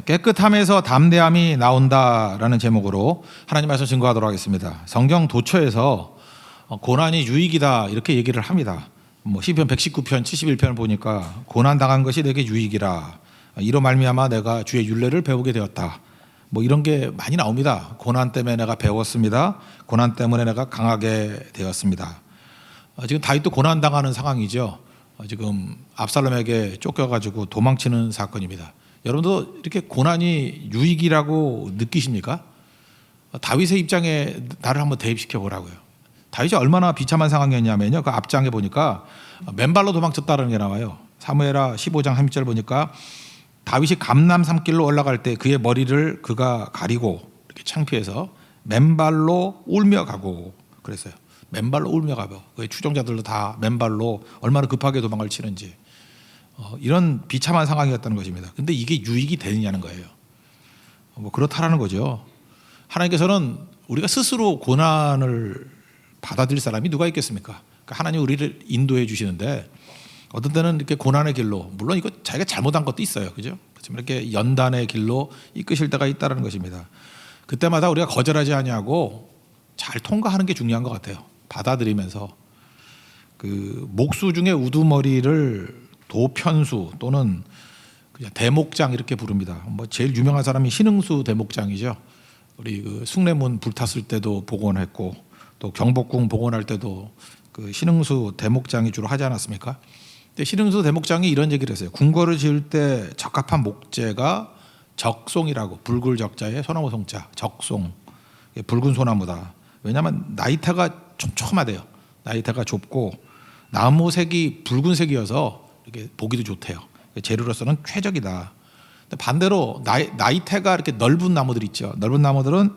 깨끗함에서 담대함이 나온다라는 제목으로 하나님 말씀 증거하도록 하겠습니다. 성경 도처에서 고난이 유익이다 이렇게 얘기를 합니다. 시편 119편 71편을 보니까 고난 당한 것이 내게 유익이라, 이로 말미암아 내가 주의 율례를 배우게 되었다. 이런 게 많이 나옵니다. 고난 때문에 내가 배웠습니다. 고난 때문에 내가 강하게 되었습니다. 지금 다윗도 고난 당하는 상황이죠. 지금 압살롬에게 쫓겨가지고 도망치는 사건입니다. 여러분도 이렇게 고난이 유익이라고 느끼십니까? 다윗의 입장에 나를 한번 대입시켜 보라고요. 다윗이 얼마나 비참한 상황이었냐면요, 그 앞장에 보니까 맨발로 도망쳤다는 게 나와요. 사무엘하 15장 30절 보니까 다윗이 감람 산길로 올라갈 때 그의 머리를 그가 가리고 이렇게 창피해서 맨발로 울며 가고 그랬어요. 맨발로 울며 가고, 그의 추종자들도 다 맨발로 얼마나 급하게 도망을 치는지, 이런 비참한 상황이었다는 것입니다. 근데 이게 유익이 되느냐는 거예요. 그렇다라는 거죠. 하나님께서는 우리가 스스로 고난을 받아들일 사람이 누가 있겠습니까? 그러니까 하나님 우리를 인도해 주시는데, 어떤 때는 이렇게 고난의 길로, 물론 이거 자기가 잘못한 것도 있어요, 그죠? 그렇지만 이렇게 연단의 길로 이끄실 때가 있다는 것입니다. 그때마다 우리가 거절하지 아니하고 잘 통과하는 게 중요한 것 같아요. 받아들이면서. 그 목수 중에 우두머리를 도편수 또는 그냥 대목장 이렇게 부릅니다. 제일 유명한 사람이 신흥수 대목장이죠. 우리 그 숭례문 불탔을 때도 복원했고, 또 경복궁 복원할 때도 그 신흥수 대목장이 주로 하지 않았습니까? 근데 신흥수 대목장이 이런 얘기를 했어요. 궁궐을 지을 때 적합한 목재가 적송이라고, 붉을 적자에 소나무 송자, 적송. 붉은 소나무다. 왜냐하면 나이테가 촘촘하대요. 나이테가 좁고 나무 색이 붉은색이어서 이렇게 보기도 좋대요. 재료로서는 최적이다. 근데 반대로 나이테가 이렇게 넓은 나무들 있죠. 넓은 나무들은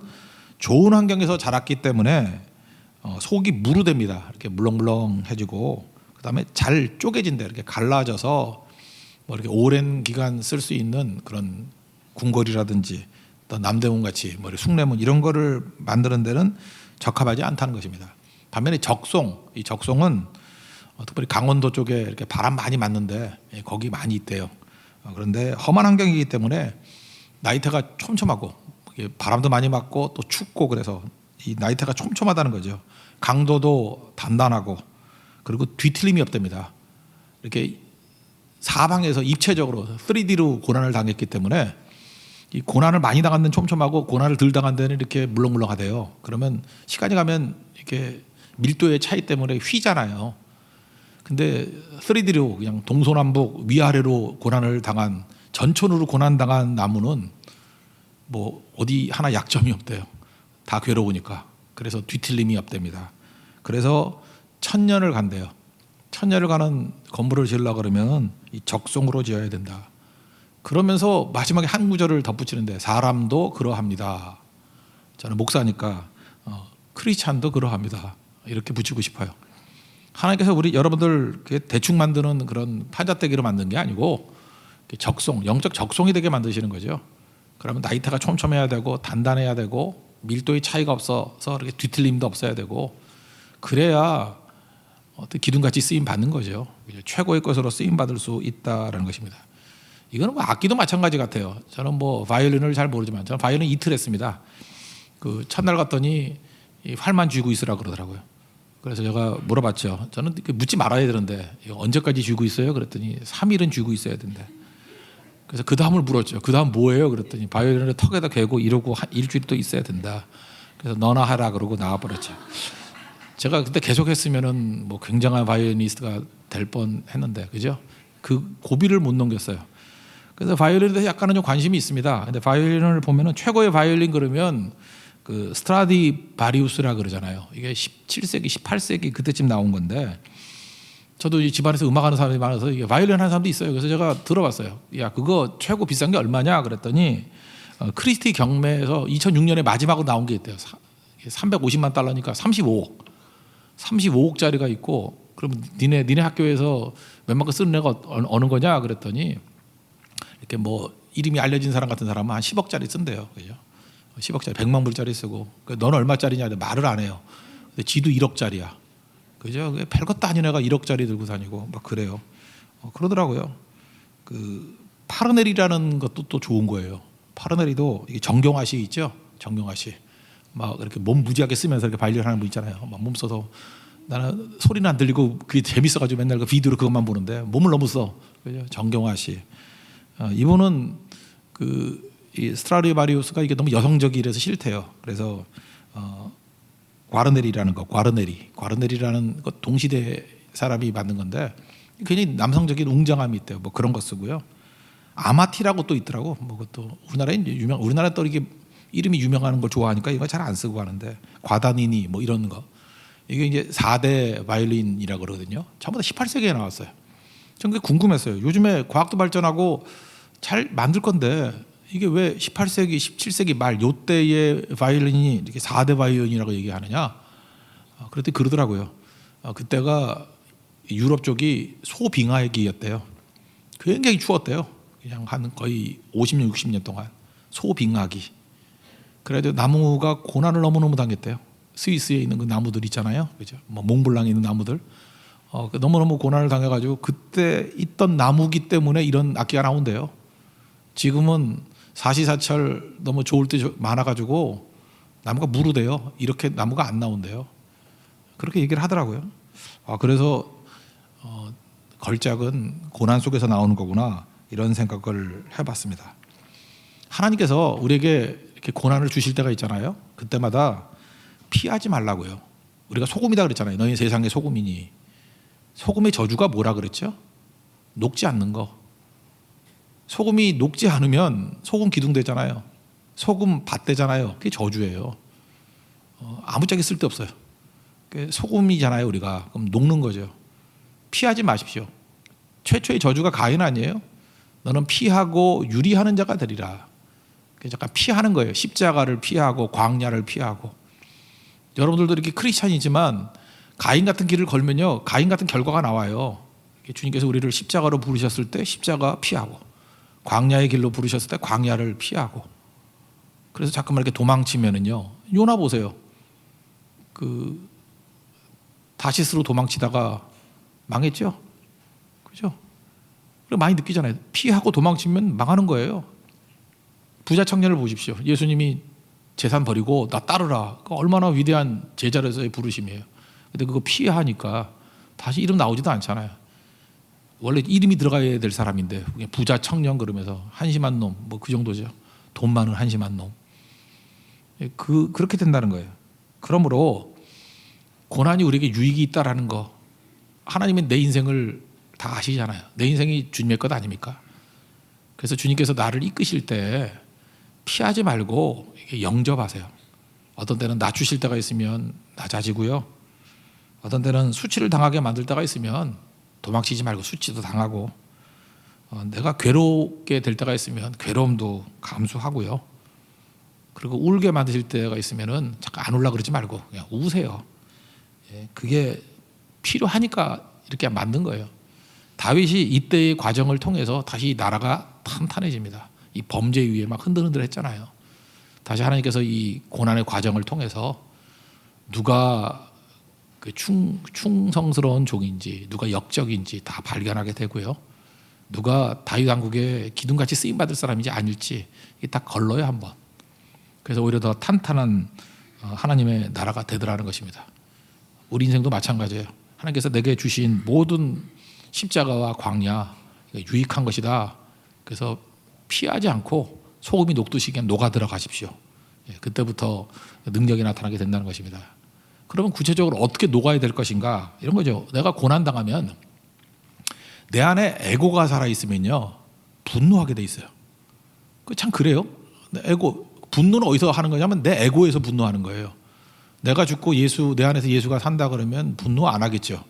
좋은 환경에서 자랐기 때문에 속이 무르됩니다. 이렇게 물렁물렁해지고, 그다음에 잘 쪼개진대. 이렇게 갈라져서 이렇게 오랜 기간 쓸 수 있는 그런 궁궐이라든지 또 남대문 같이 숭례문 이런 거를 만드는 데는 적합하지 않다는 것입니다. 반면에 적송, 이 적송은 특별히 강원도 쪽에 이렇게 바람 많이 맞는데 거기 많이 있대요. 그런데 험한 환경이기 때문에 나이테가 촘촘하고 바람도 많이 맞고 또 춥고, 그래서 이 나이테가 촘촘하다는 거죠. 강도도 단단하고, 그리고 뒤틀림이 없답니다. 이렇게 사방에서 입체적으로 3D로 고난을 당했기 때문에 이 고난을 많이 당한 데는 촘촘하고 고난을 덜 당한 데는 이렇게 물렁물렁하대요. 그러면 시간이 가면 이렇게 밀도의 차이 때문에 휘잖아요. 근데 3D로 그냥 동서남북 위아래로 고난을 당한, 전천후로 고난 당한 나무는 어디 하나 약점이 없대요. 다 괴로우니까. 그래서 뒤틀림이 없답니다. 그래서 1000년을 간대요. 1000년을 가는 건물을 지으려고 그러면 이 적송으로 지어야 된다. 그러면서 마지막에 한 구절을 덧붙이는데, 사람도 그러합니다. 저는 목사니까 크리스찬도 그러합니다. 이렇게 붙이고 싶어요. 하나님께서 여러분들 대충 만드는 그런 판자떼기로 만든 게 아니고 적송, 영적 적송이 되게 만드시는 거죠. 그러면 나이테가 촘촘해야 되고 단단해야 되고 밀도의 차이가 없어서 이렇게 뒤틀림도 없어야 되고, 그래야 기둥같이 쓰임 받는 거죠. 최고의 것으로 쓰임 받을 수 있다라는 것입니다. 이거는 악기도 마찬가지 같아요. 저는 바이올린을 잘 모르지만 저는 바이올린 이틀 했습니다. 그 첫날 갔더니 이 활만 쥐고 있으라 그러더라고요. 그래서 제가 물어봤죠. 저는 묻지 말아야 되는데 언제까지 쥐고 있어요? 그랬더니 3일은 쥐고 있어야 된대. 그래서 그 다음을 물었죠. 그 다음 뭐예요? 그랬더니 바이올린을 턱에다 괴고 이러고 일주일 또 있어야 된다. 그래서 너나 하라 그러고 나와버렸죠. 제가 그때 계속했으면은 굉장한 바이올리니스트가 될 뻔했는데, 그죠? 그 고비를 못 넘겼어요. 그래서 바이올린에 대해서 약간은 좀 관심이 있습니다. 근데 바이올린을 보면은 최고의 바이올린 그러면 그 스트라디바리우스라 그러잖아요. 이게 17세기, 18세기 그때쯤 나온 건데, 저도 이 집안에서 음악하는 사람이 많아서 이게 바이올린 하는 사람도 있어요. 그래서 제가 들어봤어요. 야, 그거 최고 비싼 게 얼마냐? 그랬더니 크리스티 경매에서 2006년에 마지막으로 나온 게 있대요. 350만 달러니까 35억짜리가 있고, 그럼 니네 학교에서 웬만큼 쓰는 애가 어느 거냐? 그랬더니 이렇게 이름이 알려진 사람 같은 사람은 한 10억짜리 쓴대요. 그죠? 10억짜리, 100만 불짜리 쓰고, 너는 얼마짜리냐? 말을 안 해요. 근데 지도 1억짜리야. 그죠? 별것도 아닌 애가 1억짜리 들고 다니고 그래요. 그러더라고요. 파르넬이라는 것도 또 좋은 거예요. 파르넬이도 이게 정경화 씨 있죠? 정경화 씨. 막 이렇게 몸 무지하게 쓰면서 이렇게 발견하는 분 있잖아요. 막 몸 써서 나는 소리는 안 들리고 그게 재밌어가지고 맨날 그 비디오로 그것만 보는데 몸을 너무 써. 그죠? 정경화 씨. 이분은 이 스트라디바리우스가 이게 너무 여성적이라서 싫대요. 그래서 과르넬이라는 거, 과르넬이라는 것 동시대 사람이 만든 건데 굉장히 남성적인 웅장함이 있대요. 뭐 그런 거 쓰고요. 아마티라고 또 있더라고. 뭐 그것도 우리나라 또 이게 이름이 유명한 걸 좋아하니까 이거 잘 안 쓰고 하는데 과다니니 뭐 이런 거. 이게 이제 4대 바이올린이라고 그러거든요. 전부 다 18세기에 나왔어요. 전 그게 궁금했어요. 요즘에 과학도 발전하고 잘 만들 건데 이게 왜 18세기, 17세기 말 요때의 바이올린이 이렇게 4대 바이올린이라고 얘기하느냐? 그랬더니 그러더라고요. 그때가 유럽 쪽이 소빙하기였대요. 굉장히 추웠대요. 그냥 한 거의 50년, 60년 동안 소빙하기. 그래도 나무가 고난을 너무너무 당했대요. 스위스에 있는 그 나무들 있잖아요, 그죠? 뭐 몽블랑에 있는 나무들, 너무너무 고난을 당해가지고 그때 있던 나무기 때문에 이런 악기가 나온대요. 지금은 사시사철 너무 좋을 때 많아가지고 나무가 무르대요. 이렇게 나무가 안 나온대요. 그렇게 얘기를 하더라고요. 그래서 걸작은 고난 속에서 나오는 거구나 이런 생각을 해봤습니다. 하나님께서 우리에게 이렇게 고난을 주실 때가 있잖아요. 그때마다 피하지 말라고요. 우리가 소금이다 그랬잖아요. 너희 세상의 소금이니. 소금의 저주가 뭐라 그랬죠? 녹지 않는 거. 소금이 녹지 않으면 소금 기둥 되잖아요. 소금 밭 되잖아요. 그게 저주예요. 아무짝에 쓸데없어요. 소금이잖아요 우리가. 그럼 녹는 거죠. 피하지 마십시오. 최초의 저주가 가인 아니에요? 너는 피하고 유리하는 자가 되리라. 약간 피하는 거예요. 십자가를 피하고 광야를 피하고. 여러분들도 이렇게 크리스찬이지만 가인 같은 길을 걸면요, 가인 같은 결과가 나와요. 주님께서 우리를 십자가로 부르셨을 때 십자가 피하고, 광야의 길로 부르셨을 때 광야를 피하고. 그래서 자꾸만 이렇게 도망치면은요, 요나 보세요. 다시스로 도망치다가 망했죠. 그죠? 많이 느끼잖아요. 피하고 도망치면 망하는 거예요. 부자 청년을 보십시오. 예수님이 재산 버리고 나 따르라. 얼마나 위대한 제자로서의 부르심이에요. 근데 그거 피하니까 다시 이름 나오지도 않잖아요. 원래 이름이 들어가야 될 사람인데 그냥 부자 청년 그러면서 한심한 놈, 뭐 그 정도죠. 돈 많은 한심한 놈. 그렇게 된다는 거예요. 그러므로 고난이 우리에게 유익이 있다라는 거, 하나님은 내 인생을 다 아시잖아요. 내 인생이 주님의 것 아닙니까? 그래서 주님께서 나를 이끄실 때 피하지 말고 영접하세요. 어떤 때는 낮추실 때가 있으면 낮아지고요. 어떤 때는 수치를 당하게 만들 때가 있으면 도망치지 말고 수치도 당하고, 내가 괴롭게 될 때가 있으면 괴로움도 감수하고요. 그리고 울게 만드실 때가 있으면은 잠깐 안 울라 그러지 말고 그냥 우세요. 그게 필요하니까 이렇게 만든 거예요. 다윗이 이때의 과정을 통해서 다시 나라가 탄탄해집니다. 이 범죄 위에 막 흔들흔들 했잖아요. 다시 하나님께서 이 고난의 과정을 통해서 누가 충성스러운 종인지, 누가 역적인지 다 발견하게 되고요. 누가 다윗 왕국에 기둥같이 쓰임받을 사람인지 아닐지 딱 걸러요 한번. 그래서 오히려 더 탄탄한 하나님의 나라가 되더라는 것입니다. 우리 인생도 마찬가지예요. 하나님께서 내게 주신 모든 십자가와 광야 유익한 것이다. 그래서 피하지 않고 소금이 녹듯이 그냥 녹아 들어가십시오. 그때부터 능력이 나타나게 된다는 것입니다. 그러면 구체적으로 어떻게 녹아야 될 것인가 이런 거죠. 내가 고난당하면 내 안에 에고가 살아있으면요 분노하게 돼 있어요. 참 그래요. 분노는 어디서 하는 거냐면 내 에고에서 분노하는 거예요. 내가 죽고 내 안에서 예수가 산다 그러면 분노 안 하겠죠.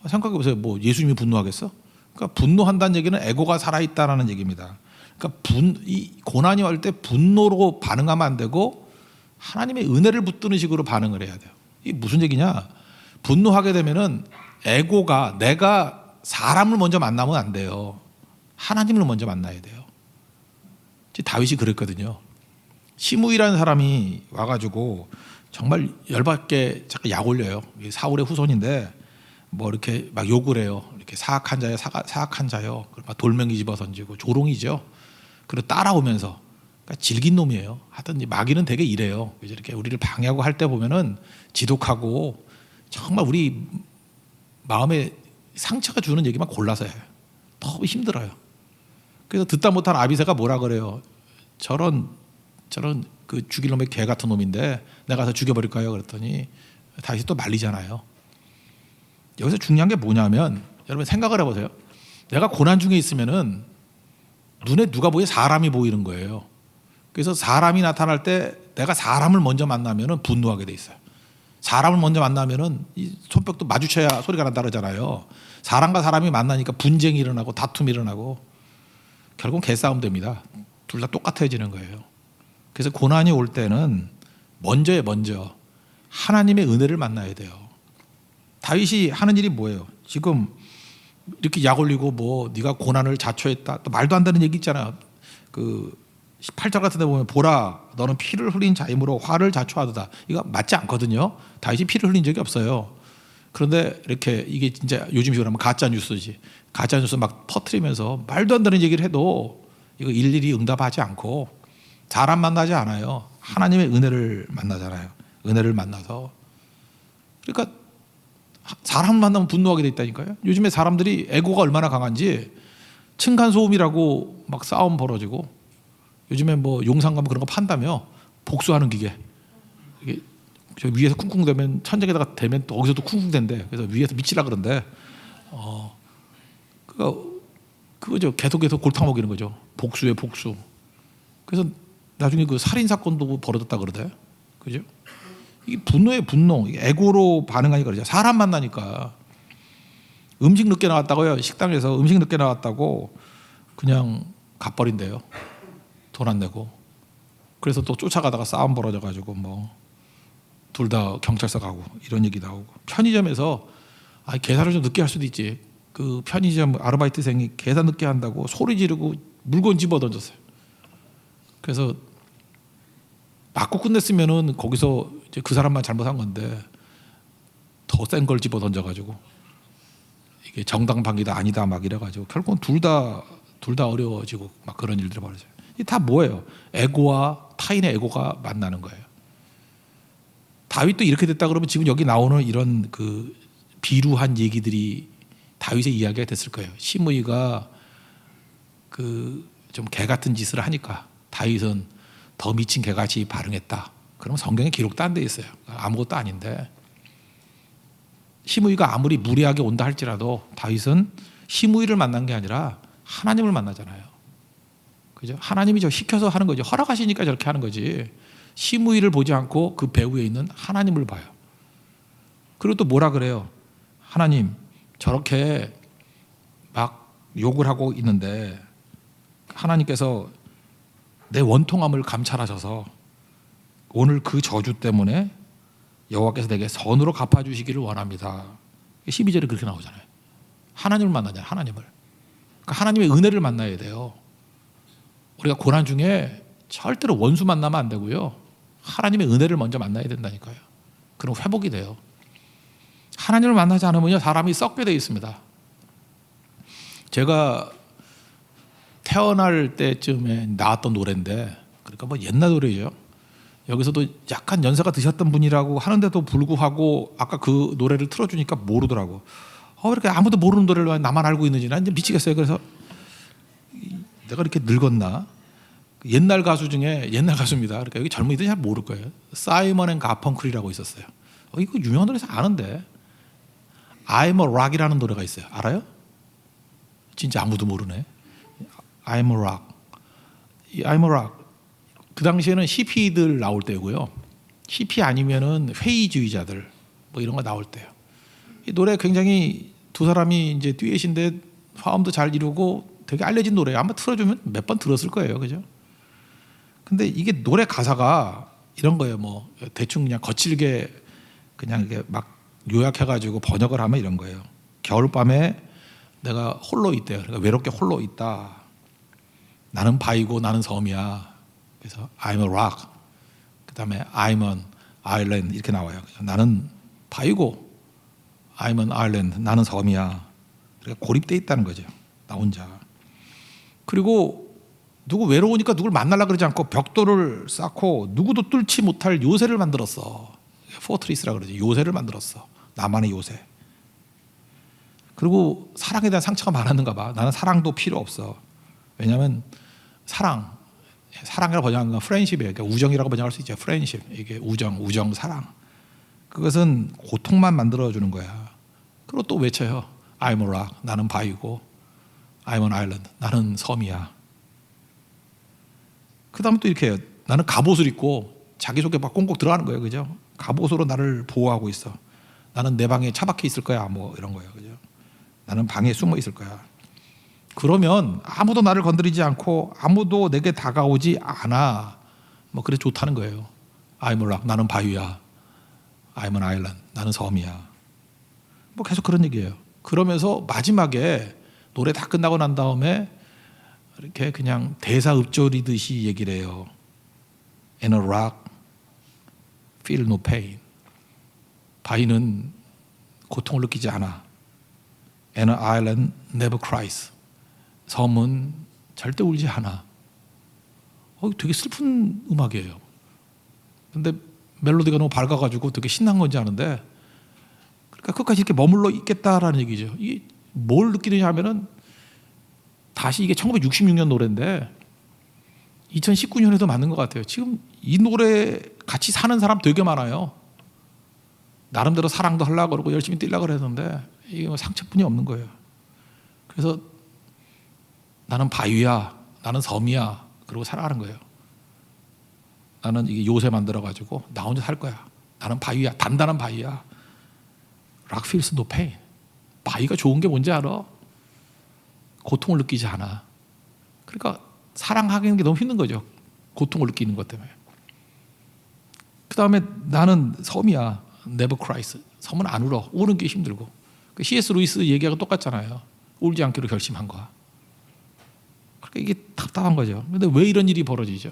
생각해 보세요. 뭐 예수님이 분노하겠어? 그러니까 분노한다는 얘기는 에고가 살아있다라는 얘기입니다. 그러니까 이 고난이 올 때 분노로 반응하면 안 되고 하나님의 은혜를 붙드는 식으로 반응을 해야 돼요. 이게 무슨 얘기냐? 분노하게 되면은 에고가, 내가 사람을 먼저 만나면 안 돼요. 하나님을 먼저 만나야 돼요. 다윗이 그랬거든요. 시므이라는 사람이 와가지고 정말 열받게 잠깐 약 올려요. 사울의 후손인데 뭐 이렇게 막 욕을 해요. 이렇게 사악한 자요, 사악한 자요. 막 돌멩이 집어 던지고 조롱이죠. 그리고 따라오면서 그러니까 질긴 놈이에요. 하여튼 마귀는 되게 이래요. 이렇게 우리를 방해하고 할 때 보면은 지독하고 정말 우리 마음에 상처가 주는 얘기만 골라서 해요. 너무 힘들어요. 그래서 듣다 못한 아비새가 뭐라 그래요. 저런 그 죽일 놈의 개 같은 놈인데 내가 가서 죽여버릴까요? 그랬더니 다시 또 말리잖아요. 여기서 중요한 게 뭐냐면 여러분 생각을 해보세요. 내가 고난 중에 있으면은 눈에 누가 보여? 사람이 보이는 거예요. 그래서 사람이 나타날 때 내가 사람을 먼저 만나면은 분노하게 돼 있어요. 사람을 먼저 만나면은 이 손뼉도 마주쳐야 소리가 난다 그러잖아요. 사람과 사람이 만나니까 분쟁이 일어나고 다툼이 일어나고 결국 개싸움 됩니다. 둘 다 똑같아지는 거예요. 그래서 고난이 올 때는 먼저 하나님의 은혜를 만나야 돼요. 다윗이 하는 일이 뭐예요? 지금 이렇게 약 올리고 뭐 네가 고난을 자초했다. 또 말도 안 되는 얘기 있잖아요. 그 18절 같은 데 보면 보라 너는 피를 흘린 자이므로 화를 자초하도다. 이거 맞지 않거든요. 다윗이 피를 흘린 적이 없어요. 그런데 이렇게 이게 진짜 요즘 식으로 하면 가짜 뉴스지. 가짜 뉴스 막 퍼뜨리면서 말도 안 되는 얘기를 해도 이거 일일이 응답하지 않고 사람 만나지 않아요. 하나님의 은혜를 만나잖아요. 은혜를 만나서 그러니까 사람 만나면 분노하게 돼 있다니까요. 요즘에 사람들이 에고가 얼마나 강한지 층간소음이라고 막 싸움 벌어지고 요즘에 뭐 용산 가면 그런 거 판다며 복수하는 기계 이게 저 위에서 쿵쿵대면 천장에다가 대면 또 거기서도 쿵쿵댄대. 그래서 위에서 미치라 그런데 그거죠. 계속 골탕 먹이는 거죠. 복수에 복수. 그래서 나중에 그 살인 사건도 벌어졌다 그러대. 그죠? 이게 분노에 분노, 에고로 반응하니까 그러죠. 사람 만나니까 음식 늦게 나왔다고요. 식당에서 음식 늦게 나왔다고 그냥 갚버린대요. 돈 안 내고. 그래서 또 쫓아가다가 싸움 벌어져가지고 뭐 둘 다 경찰서 가고 이런 얘기 나오고 편의점에서 계산을 좀 늦게 할 수도 있지. 그 편의점 아르바이트생이 계산 늦게 한다고 소리 지르고 물건 집어 던졌어요. 그래서 맞고 끝냈으면은 거기서 이제 그 사람만 잘못한 건데 더 센 걸 집어 던져가지고 이게 정당방위다 아니다 막 이래가지고 결국은 둘 다 어려워지고 막 그런 일들이 벌어져요. 이게 다 뭐예요? 에고와 타인의 에고가 만나는 거예요. 다윗도 이렇게 됐다 그러면 지금 여기 나오는 이런 그 비루한 얘기들이 다윗의 이야기가 됐을 거예요. 시므이가 그 좀 개 같은 짓을 하니까 다윗은 더 미친 개같이 발응했다. 그러면 성경에 기록도 안 돼 있어요. 아무것도 아닌데 시므이가 아무리 무례하게 온다 할지라도 다윗은 시므이를 만난 게 아니라 하나님을 만나잖아요. 그죠? 하나님이 저 시켜서 하는 거죠. 허락하시니까 저렇게 하는 거지. 시므이를 보지 않고 그 배후에 있는 하나님을 봐요. 그리고 또 뭐라 그래요? 하나님 저렇게 막 욕을 하고 있는데 하나님께서 내 원통함을 감찰하셔서 오늘 그 저주 때문에 여호와께서 내게 선으로 갚아주시기를 원합니다. 12절에 그렇게 나오잖아요. 하나님을 만나잖아요. 하나님을. 그러니까 하나님의 은혜를 만나야 돼요. 우리가 고난 중에 절대로 원수 만나면 안 되고요. 하나님의 은혜를 먼저 만나야 된다니까요. 그럼 회복이 돼요. 하나님을 만나지 않으면 사람이 썩게 돼 있습니다. 제가 태어날 때쯤에 나왔던 노래인데 그러니까 뭐 옛날 노래죠. 여기서도 약간 연세가 드셨던 분이라고 하는데도 불구하고 아까 그 노래를 틀어주니까 모르더라고. 이렇게 아무도 모르는 노래를 왜 나만 알고 있는지 난 이제 미치겠어요. 그래서 내가 이렇게 늙었나? 옛날 가수 중에 옛날 가수입니다. 그러니까 여기 젊은이들이 잘 모를 거예요. 사이먼 앤 가펑클이라고 있었어요. 이거 유명한 노래에서 아는데 I'm a Rock이라는 노래가 있어요. 알아요? 진짜 아무도 모르네. I'm a Rock. 이 I'm a Rock. 그 당시에는 히피들 나올 때고요. 히피 아니면은 회의주의자들 뭐 이런 거 나올 때요. 이 노래 굉장히 두 사람이 이제 듀엣인데 화음도 잘 이루고 되게 알려진 노래예요. 아마 틀어주면 몇 번 들었을 거예요, 그죠? 근데 이게 노래 가사가 이런 거예요. 뭐 대충 그냥 거칠게 그냥 이게 막 요약해가지고 번역을 하면 이런 거예요. 겨울밤에 내가 홀로 있대요. 그러니까 외롭게 홀로 있다. 나는 바위고 나는 섬이야. 그래서 I'm a rock. 그다음에 I'm an island 이렇게 나와요. 나는 바위고 I'm an island. 나는 섬이야. 그러니까 고립돼 있다는 거죠. 나 혼자. 그리고 누구 외로우니까 누굴 만나려고 그러지 않고 벽돌을 쌓고 누구도 뚫지 못할 요새를 만들었어. 포트리스라 그러지. 요새를 만들었어. 나만의 요새. 그리고 사랑에 대한 상처가 많았는가 봐. 나는 사랑도 필요 없어. 왜냐하면 사랑이라고 번역하는 건 프렌십이에요. 그러니까 우정이라고 번역할 수 있죠. 프렌십. 이게 우정, 사랑. 그것은 고통만 만들어주는 거야. 그리고 또 외쳐요. I'm a rock. 나는 바위고 I'm an island. 나는 섬이야. 그 다음에 또 이렇게 해요. 나는 갑옷을 입고 자기소개 막 꽁꽁 들어가는 거예요. 그죠? 갑옷으로 나를 보호하고 있어. 나는 내 방에 차박해 있을 거야. 뭐 이런 거예요. 그죠? 나는 방에 숨어 있을 거야. 그러면 아무도 나를 건드리지 않고 아무도 내게 다가오지 않아. 뭐 그래 좋다는 거예요. I'm a rock. 나는 바위야. I'm an island. 나는 섬이야. 뭐 계속 그런 얘기예요. 그러면서 마지막에 노래 다 끝나고 난 다음에 이렇게 그냥 대사 읊조리듯이 얘기를 해요. In a rock, feel no pain. 바위는 고통을 느끼지 않아. And an island never cries. 섬은 절대 울지 않아. 되게 슬픈 음악이에요. 근데 멜로디가 너무 밝아가지고 되게 신난 건지 아는데, 그러니까 끝까지 이렇게 머물러 있겠다라는 얘기죠. 이게 뭘 느끼느냐 하면은, 다시 이게 1966년 노래인데 2019년에도 맞는 것 같아요. 지금 이 노래 같이 사는 사람 되게 많아요. 나름대로 사랑도 하려고 그러고 열심히 뛰려고 그랬는데 이게 뭐 상처뿐이 없는 거예요. 그래서 나는 바위야, 나는 섬이야, 그러고 살아가는 거예요. 나는 이게 요새 만들어가지고 나 혼자 살 거야. 나는 바위야, 단단한 바위야. Rock feels no pain. 바위가 좋은 게 뭔지 알아? 고통을 느끼지 않아. 그러니까 사랑하는 게 너무 힘든 거죠. 고통을 느끼는 것 때문에. 그 다음에 나는 섬이야. Never cries. 섬은 안 울어. 우는 게 힘들고. C.S. 루이스 얘기하고 똑같잖아요. 울지 않기로 결심한 거야. 그러니까 이게 답답한 거죠. 그런데 왜 이런 일이 벌어지죠?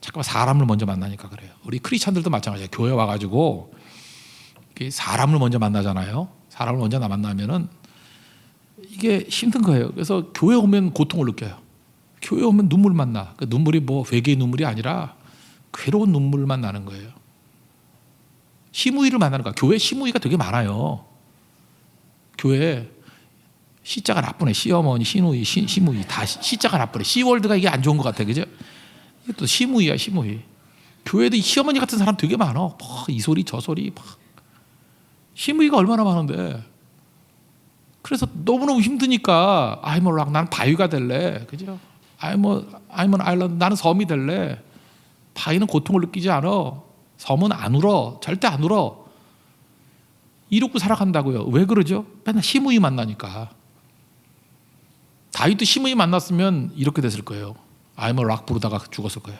잠깐만 사람을 먼저 만나니까 그래요. 우리 크리스찬들도 마찬가지예요. 교회 와가지고 사람을 먼저 만나잖아요. 사람을 먼저 만나면은 이게 힘든 거예요. 그래서 교회 오면 고통을 느껴요. 교회 오면 눈물 만나. 그 눈물이 뭐 외계의 눈물이 아니라 괴로운 눈물만 나는 거예요. 시무이를 만나는 거야. 교회 시무이가 되게 많아요. 교회 시자가 나쁘네. 시어머니, 시누이, 시무이 다 시자가 나쁘네. 시월드가 이게 안 좋은 것 같아, 그죠? 이게 또 시무이야, 시무이. 교회도 시어머니 같은 사람 되게 많아. 이 소리 저 소리 막. 시무이가 얼마나 많은데. 그래서 너무너무 힘드니까 I'm a rock. 나는 바위가 될래, 그죠? I'm an island. 나는 섬이 될래. 바위는 고통을 느끼지 않아. 섬은 안 울어. 절대 안 울어. 이러고 살아간다고요. 왜 그러죠? 맨날 시므이 만나니까. 다윗도 시므이 만났으면 이렇게 됐을 거예요. I'm a rock 부르다가 죽었을 거예요.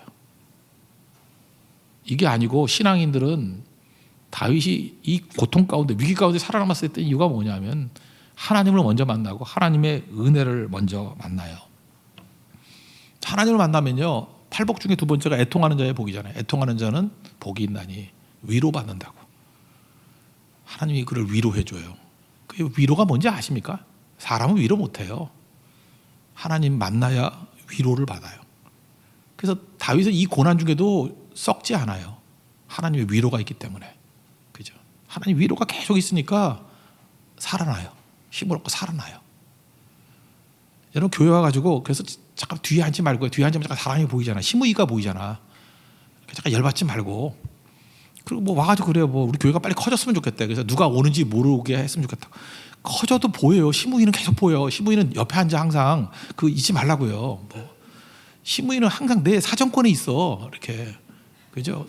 이게 아니고 신앙인들은 다윗이 이 고통 가운데 위기 가운데 살아남았을 때 이유가 뭐냐면 하나님을 먼저 만나고 하나님의 은혜를 먼저 만나요. 하나님을 만나면요, 팔복 중에 두 번째가 애통하는 자의 복이잖아요. 애통하는 자는 복이 있나니 위로받는다고. 하나님이 그를 위로해 줘요. 그 위로가 뭔지 아십니까? 사람은 위로 못해요. 하나님 만나야 위로를 받아요. 그래서 다윗은 이 고난 중에도 썩지 않아요. 하나님의 위로가 있기 때문에. 그죠? 하나님 위로가 계속 있으니까 살아나요. 힘을 얻고 살아나요. 여러분 교회 와가지고 그래서 잠깐 뒤에 앉지 말고, 뒤에 앉으면 잠깐 사람이 보이잖아. 시므이가 보이잖아. 잠깐 열받지 말고. 그리고 뭐 와가지고 그래요. 뭐 우리 교회가 빨리 커졌으면 좋겠대. 그래서 누가 오는지 모르게 했으면 좋겠다. 커져도 보여요. 시므이는 계속 보여. 시므이는 옆에 앉아 항상. 그 잊지 말라고요. 뭐 시므이는 항상 내 사정권에 있어. 이렇게. 그죠?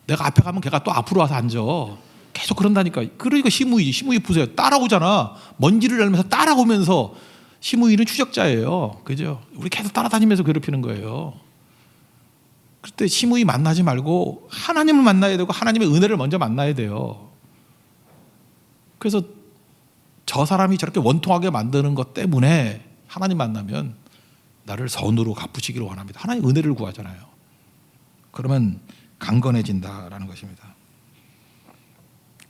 내가 앞에 가면 걔가 또 앞으로 와서 앉아. 계속 그런다니까. 그러니까 시므이 보세요. 따라오잖아. 먼지를 날면서 따라오면서. 시므이는 추적자예요. 그죠? 우리 계속 따라다니면서 괴롭히는 거예요. 그때 시므이 만나지 말고 하나님을 만나야 되고 하나님의 은혜를 먼저 만나야 돼요. 그래서 저 사람이 저렇게 원통하게 만드는 것 때문에 하나님 만나면 나를 선으로 갚으시기를 원합니다. 하나님 은혜를 구하잖아요. 그러면 강건해진다라는 것입니다.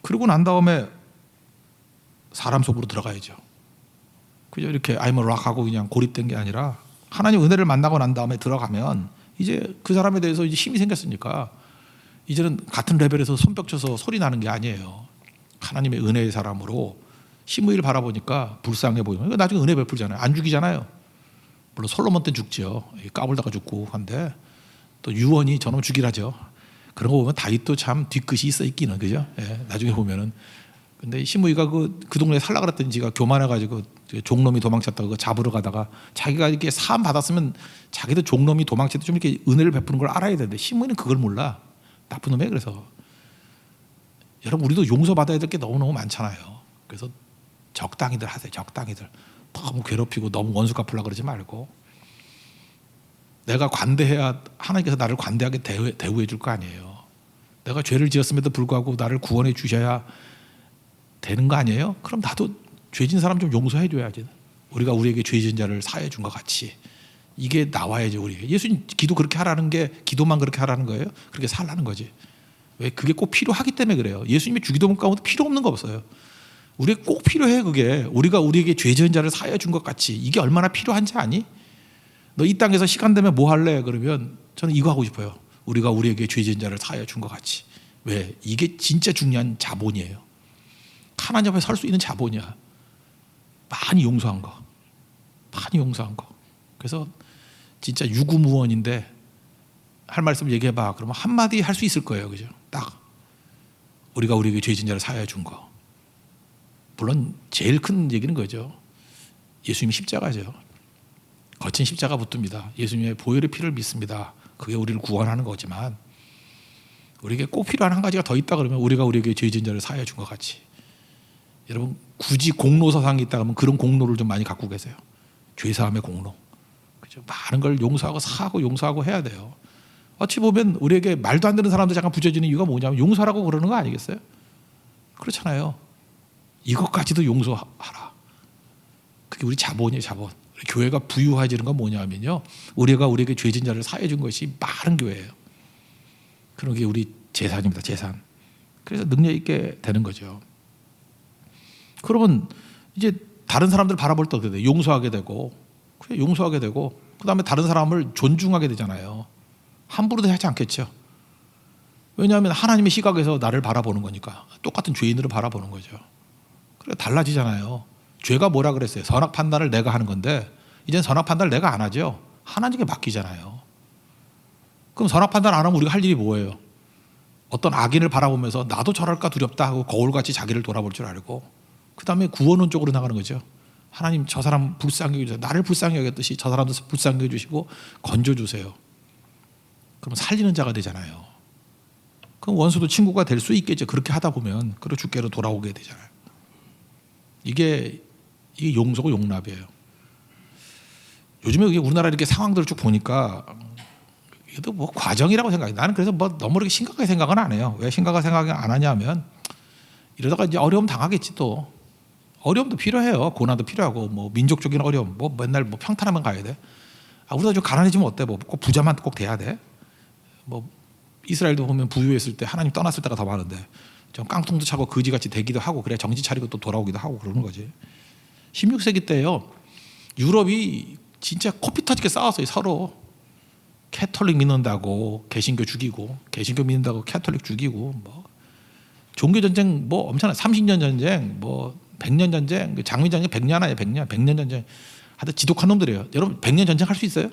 그러고 난 다음에 사람 속으로 들어가야죠. 그죠? 이렇게 I'm a rock 하고 그냥 고립된 게 아니라 하나님 은혜를 만나고 난 다음에 들어가면 이제 그 사람에 대해서 이제 힘이 생겼으니까 이제는 같은 레벨에서 손뼉 쳐서 소리 나는 게 아니에요. 하나님의 은혜의 사람으로 시므이를 바라보니까 불쌍해 보이면 나중에 은혜 베풀잖아요. 안 죽이잖아요. 물론 솔로몬 때는 죽지요. 까불다가 죽고 한데 또 유언이 저놈 죽이라죠. 그런 거 보면 다윗도 참 뒤끝이 있어 있기는 그죠? 예, 나중에 보면은. 근데 시므이가 그 동네에 살라 그랬더니 지가 교만해가지고 종놈이 도망쳤다고 그거 잡으러 가다가 자기가 이렇게 사함 받았으면 자기도 종놈이 도망칠 때 좀 이렇게 은혜를 베푸는 걸 알아야 되는데 시므이는 그걸 몰라. 나쁜 놈이에요. 그래서 여러분 우리도 용서받아야 될 게 너무너무 많잖아요. 그래서 적당히들 하세요. 적당히들. 너무 괴롭히고 너무 원수 갚으려고 그러지 말고 내가 관대해야 하나님께서 나를 관대하게 대우해 줄 거 아니에요. 내가 죄를 지었음에도 불구하고 나를 구원해 주셔야 되는 거 아니에요? 그럼 나도 죄진 사람 좀 용서해 줘야지. 우리가 우리에게 죄진 자를 사해 준 것 같이 이게 나와야지. 우리 예수님 기도 그렇게 하라는 게 기도만 그렇게 하라는 거예요? 그렇게 살라는 거지. 왜? 그게 꼭 필요하기 때문에 그래요. 예수님의 주기도문 가운데 필요 없는 거 없어요. 우리가 꼭 필요해. 그게 우리가 우리에게 죄 지은 자를 사해 준 것 같이 이게 얼마나 필요한지 아니? 너 이 땅에서 시간 되면 뭐 할래? 그러면 저는 이거 하고 싶어요. 우리가 우리에게 죄 지은 자를 사해 준 것 같이. 왜? 이게 진짜 중요한 자본이에요. 하나님 앞에 설 수 있는 자본이야. 많이 용서한 거. 많이 용서한 거. 그래서 진짜 유구무원인데 할 말씀 얘기해봐. 그러면 한마디 할 수 있을 거예요. 그죠? 딱 우리가 우리에게 죄 지은 자를 사해 준 거. 물론 제일 큰 얘기는 거죠. 예수님이 십자가죠. 거친 십자가 붙듭니다. 예수님의 보혈의 피를 믿습니다. 그게 우리를 구원하는 거지만 우리에게 꼭 필요한 한 가지가 더 있다 그러면 우리가 우리에게 죄 지은 자를 사해 준 것 같이. 여러분 굳이 공로서상이 있다 그러면 그런 공로를 좀 많이 갖고 계세요. 죄사함의 공로. 그죠? 많은 걸 용서하고 사하고 용서하고 해야 돼요. 어찌 보면 우리에게 말도 안 되는 사람들 잠깐 부져지는 이유가 뭐냐면 용서라고 그러는 거 아니겠어요? 그렇잖아요. 이것까지도 용서하라. 그게 우리 자본이에요. 자본. 교회가 부유해지는 건 뭐냐면요, 우리가 우리에게 죄진 자를 사해 준 것이 많은 교회예요. 그런 게 우리 재산입니다. 재산. 그래서 능력 있게 되는 거죠. 그러면 이제 다른 사람들 바라볼 때 어떻게 돼요? 용서하게 되고, 그래, 용서하게 되고, 그 다음에 다른 사람을 존중하게 되잖아요. 함부로 하지 않겠죠. 왜냐하면 하나님의 시각에서 나를 바라보는 거니까. 똑같은 죄인으로 바라보는 거죠. 그래, 달라지잖아요. 죄가 뭐라 그랬어요? 선악 판단을 내가 하는 건데 이제는 선악 판단을 내가 안 하죠. 하나님께 맡기잖아요. 그럼 선악 판단 안 하면 우리가 할 일이 뭐예요? 어떤 악인을 바라보면서 나도 저럴까 두렵다 하고 거울같이 자기를 돌아볼 줄 알고, 그 다음에 구원론 쪽으로 나가는 거죠. 하나님 저 사람 불쌍히 여겨주세요. 나를 불쌍히 여겼듯이 저 사람도 불쌍히 여겨주시고 건져주세요. 그럼 살리는 자가 되잖아요. 그럼 원수도 친구가 될 수 있겠죠. 그렇게 하다 보면. 그리고 주께로 돌아오게 되잖아요. 이게 용서고 용납이에요. 요즘에 우리나라 이렇게 상황들을 쭉 보니까 이것도 뭐 과정이라고 생각해. 나는 그래서 뭐 너무 이렇게 심각하게 생각은 안 해요. 왜 심각하게 생각을 안 하냐면 이러다가 이제 어려움 당하겠지 또. 어려움도 필요해요. 고난도 필요하고 뭐 민족적인 어려움, 뭐 맨날 뭐 평탄하면 가야 돼. 우리가 좀 가난해지면 어때? 뭐 꼭 부자만 꼭 돼야 돼? 뭐 이스라엘도 보면 부유했을 때 하나님 떠났을 때가 더 많은데 좀 깡통도 차고 거지같이 되기도 하고 그래 정신 차리고 또 돌아오기도 하고 그러는 거지. 16세기 때요. 유럽이 진짜 코피 터지게 싸웠어요. 서로. 캐톨릭 믿는다고 개신교 죽이고, 개신교 믿는다고 캐톨릭 죽이고, 뭐 종교 전쟁 뭐 엄청나. 30년 전쟁, 뭐 100년 전쟁, 장미 전쟁 100년 아니에요. 100년 전쟁. 하여튼 지독한 놈들이에요. 여러분 100년 전쟁 할 수 있어요?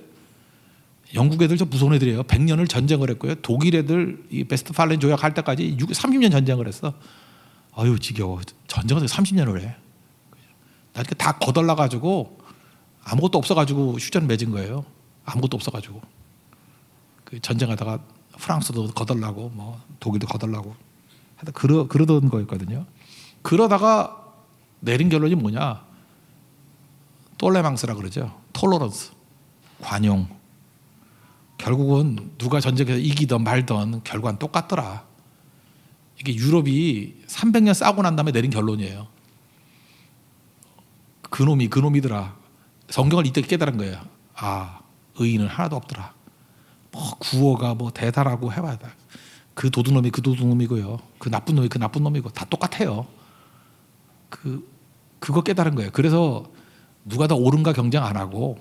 영국 애들 저 무서운 애들이에요. 100년을 전쟁을 했고요. 독일 애들 이 베스트팔렌 조약할 때까지 30년 전쟁을 했어. 아유 지겨워. 전쟁을 30년을 해. 나 이렇게 다 거덜나 가지고 아무것도 없어 가지고 휴전 맺은 거예요. 아무것도 없어 가지고. 그 전쟁하다가 프랑스도 거덜나고 뭐 독일도 거덜나고 하여튼 그러던 거였거든요. 그러다가 내린 결론이 뭐냐? 톨레망스라 그러죠. 톨러런스. 관용. 결국은 누가 전쟁에서 이기던 말던 결과는 똑같더라. 이게 유럽이 300년 싸우고 난 다음에 내린 결론이에요. 그놈이더라. 성경을 이때 깨달은 거예요. 의인은 하나도 없더라. 뭐 구호가 뭐 대단하고 해봐야 돼. 그 도둑놈이 그 도둑놈이고요. 그 나쁜 놈이 그 나쁜 놈이고 다 똑같아요. 그 그거 깨달은 거예요. 그래서 누가 더 옳은가 경쟁 안 하고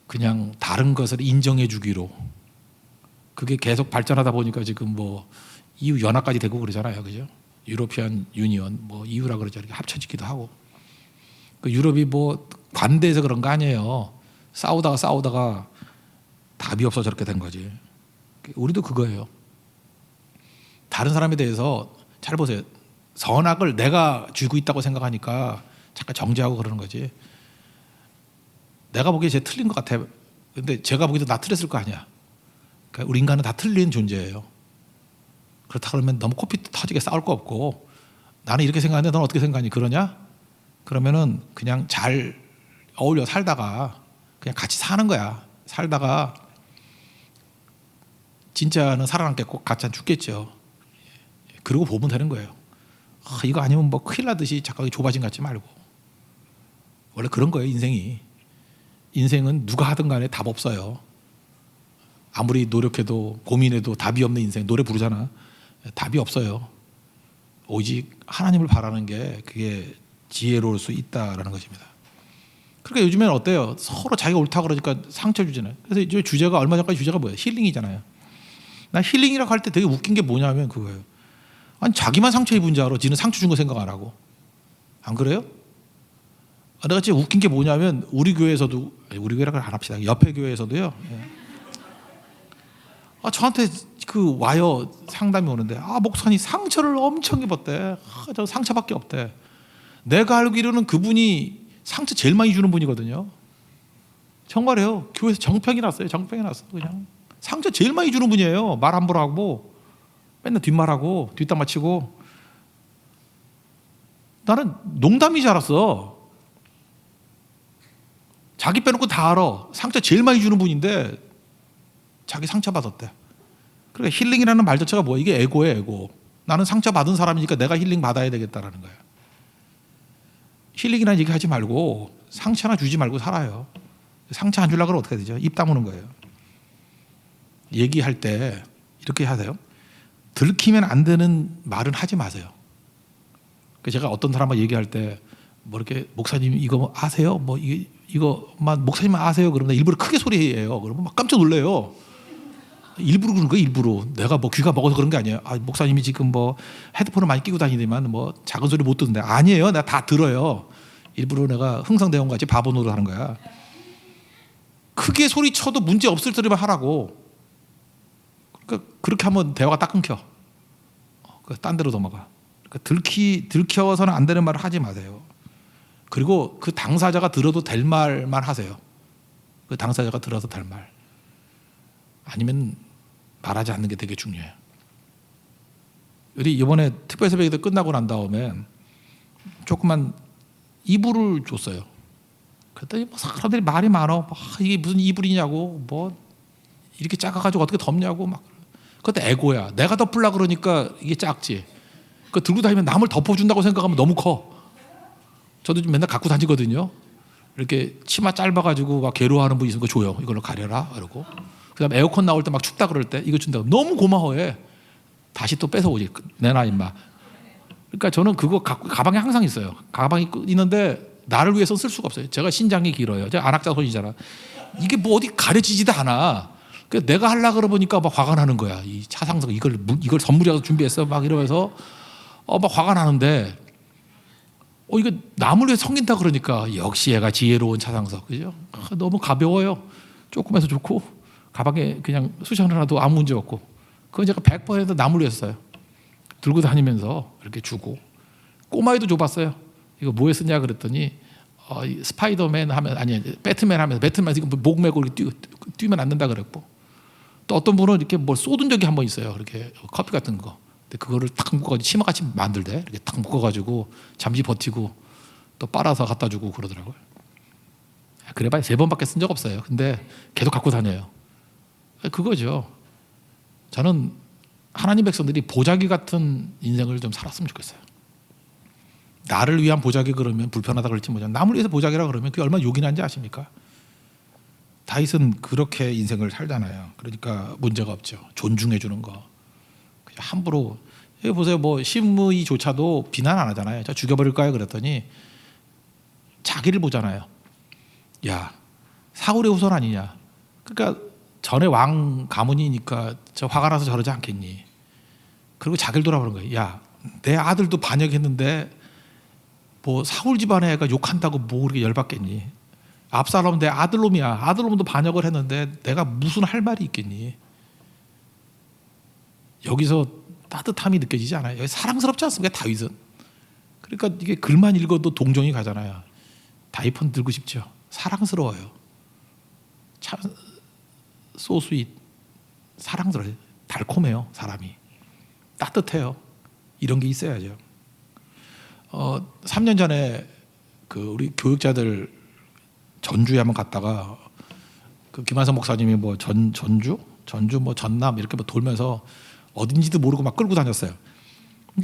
그냥 다른 것을 인정해 주기로, 그게 계속 발전하다 보니까 지금 뭐 EU 연합까지 되고 그러잖아요. 그죠? 유로피안 유니언 뭐 EU라 그러죠. 이렇게 합쳐지기도 하고. 그 유럽이 뭐 관대해서 그런 거 아니에요. 싸우다가 답이 없어 저렇게 된 거지. 우리도 그거예요. 다른 사람에 대해서 잘 보세요. 선악을 내가 쥐고 있다고 생각하니까 잠깐 정죄하고 그러는 거지. 내가 보기에 쟤 틀린 것 같아. 근데 제가 보기에도 나 틀렸을 거 아니야. 그러니까 우리 인간은 다 틀린 존재예요. 그렇다 그러면 너무 코피 터지게 싸울 거 없고, 나는 이렇게 생각하는데 넌 어떻게 생각하니? 그러냐? 그러면은 그냥 잘 어울려 살다가 그냥 같이 사는 거야. 살다가 진짜는 살아남겠고 가짜는 죽겠죠. 그러고 보면 되는 거예요. 이거 아니면 뭐 큰일 나듯이 착각이 좁아진 것 같지 말고. 원래 그런 거예요, 인생이. 인생은 누가 하든 간에 답 없어요. 아무리 노력해도 고민해도 답이 없는 인생. 노래 부르잖아. 답이 없어요. 오직 하나님을 바라는 게 그게 지혜로울 수 있다라는 것입니다. 그러니까 요즘에는 어때요? 서로 자기가 옳다 그러니까 상처 주잖아요. 그래서 이제 주제가 얼마 전까지 주제가 뭐예요? 힐링이잖아요. 난 힐링이라고 할 때 되게 웃긴 게 뭐냐면 그거예요. 아니 자기만 상처 입은 줄 알아. 지는 상처 준 거 생각 안 하고. 안 그래요? 내가 진짜 웃긴 게 뭐냐면 우리 교회에서도, 우리 교회라고 안 합시다. 옆에 교회에서도요. 저한테 그 와요, 상담이 오는데 목사님 상처를 엄청 입었대. 저 상처밖에 없대. 내가 알기로는 그분이 상처 제일 많이 주는 분이거든요. 정말이에요. 교회에서 정평이 났어요. 정평이 났어. 그냥 상처 제일 많이 주는 분이에요. 말 함부로 하고 맨날 뒷말하고 뒷담 맞히고. 나는 농담인 줄 알았어. 자기 빼놓고 다 알아. 상처 제일 많이 주는 분인데 자기 상처 받았대. 그러니까 힐링이라는 말 자체가 뭐야? 이게 에고예요, 에고. 나는 상처 받은 사람이니까 내가 힐링 받아야 되겠다라는 거예요. 힐링이라는 얘기 하지 말고 상처 하나 주지 말고 살아요. 상처 안 주려고 그러면 어떻게 되죠? 입 다무는 거예요. 얘기할 때 이렇게 하세요. 들키면 안 되는 말은 하지 마세요. 제가 어떤 사람과 얘기할 때 뭐 이렇게 목사님 이거 아세요? 뭐 이거만 목사님만 아세요? 그러면 일부러 크게 소리해요. 그러면 막 깜짝 놀래요. 일부러 그런 거예요. 일부러. 내가 뭐 귀가 먹어서 그런 게 아니에요. 목사님이 지금 뭐 헤드폰을 많이 끼고 다니지만 뭐 작은 소리 못 듣는데. 아니에요. 내가 다 들어요. 일부러 내가 흥성대원 같이 바보 노릇 하는 거야. 크게 소리쳐도 문제 없을 소리만 하라고. 그러니까 그렇게 하면 대화가 딱 끊겨. 딴 데로 넘어가. 그러니까 들켜서는 안 되는 말을 하지 마세요. 그리고 그 당사자가 들어도 될 말만 하세요. 그 당사자가 들어서 될 말. 아니면 말하지 않는 게 되게 중요해요. 우리 이번에 특별 새벽 기도 끝나고 난 다음에 조그만 이불을 줬어요. 그랬더니 뭐 사람들이 말이 많어. 이게 무슨 이불이냐고, 뭐 이렇게 작아가지고 어떻게 덮냐고 막. 그것도 에고야. 내가 덮으려고 그러니까 이게 작지. 그거 들고 다니면 남을 덮어준다고 생각하면 너무 커. 저도 좀 맨날 갖고 다니거든요. 이렇게 치마 짧아가지고 막 괴로워하는 분 있으면 그거 줘요. 이걸로 가려라 그러고. 그다음에 에어컨 나올 때 막 춥다 그럴 때 이거 준다고 너무 고마워해. 다시 또 뺏어 오지. 내놔 임마. 그러니까 저는 그거 가방에 항상 있어요. 가방에 있는데 나를 위해서 쓸 수가 없어요. 제가 신장이 길어요. 제가 안악자손이잖아. 이게 뭐 어디 가려지지도 않아. 그래서 내가 하려고 그러보니까 막 화가 나는 거야. 이 차상석 이걸 선물이라도 준비했어 막 이러면서 막 화가 나는데 이거 남을 위해 섬긴다 그러니까 역시 얘가 지혜로운 차상석. 그죠? 너무 가벼워요. 조그매서 좋고 가방에 그냥 수셔놔도 아무 문제 없고. 그건 제가 100% 남을 위해서 써요. 들고 다니면서 이렇게 주고. 꼬마에도 줘봤어요. 이거 뭐에 쓰냐 그랬더니 스파이더맨 하면 아니 배트맨 하면서 배트맨 지금 목 메고 이렇게 뛰면 안 된다 그랬고. 또 어떤 분은 이렇게 뭘 쏟은 적이 한 번 있어요. 이렇게 커피 같은 거. 근데 그거를 탁 묶어가지고 치마같이 만들대. 이렇게 탁 묶어가지고 잠시 버티고 또 빨아서 갖다 주고 그러더라고요. 그래봐야 3번밖에 쓴 적 없어요. 근데 계속 갖고 다녀요. 그거죠. 저는 하나님 백성들이 보자기 같은 인생을 좀 살았으면 좋겠어요. 나를 위한 보자기 그러면 불편하다 그럴지 모르지만 남을 위해서 보자기라 그러면 그게 얼마나 욕이 난지 아십니까? 다윗은 그렇게 인생을 살잖아요. 그러니까 문제가 없죠. 존중해 주는 거. 그냥 함부로. 여기 보세요. 뭐 심의조차도 비난 안 하잖아요. 저 죽여버릴까요? 그랬더니 자기를 보잖아요. 야, 사울의 후손 아니냐. 그러니까 전에 왕 가문이니까 저 화가 나서 저러지 않겠니. 그리고 자기를 돌아보는 거예요. 야, 내 아들도 반역했는데 뭐 사울 집안의 애가 욕한다고 뭐 그렇게 열받겠니. 압살롬 내 아들놈이야. 아들놈도 반역을 했는데 내가 무슨 할 말이 있겠니. 여기서 따뜻함이 느껴지지 않아요. 여기 사랑스럽지 않습니까, 다윗은. 그러니까 이게 글만 읽어도 동정이 가잖아요. 다이폰 들고 싶죠. 사랑스러워요. 참 소스윗, 사랑스러워요. 달콤해요, 사람이. 따뜻해요. 이런 게 있어야죠. 3년 전에 그 우리 교육자들 전주에 한번 갔다가 그 김한성 목사님이 뭐 전주 뭐 전남 이렇게 뭐 돌면서 어딘지도 모르고 막 끌고 다녔어요.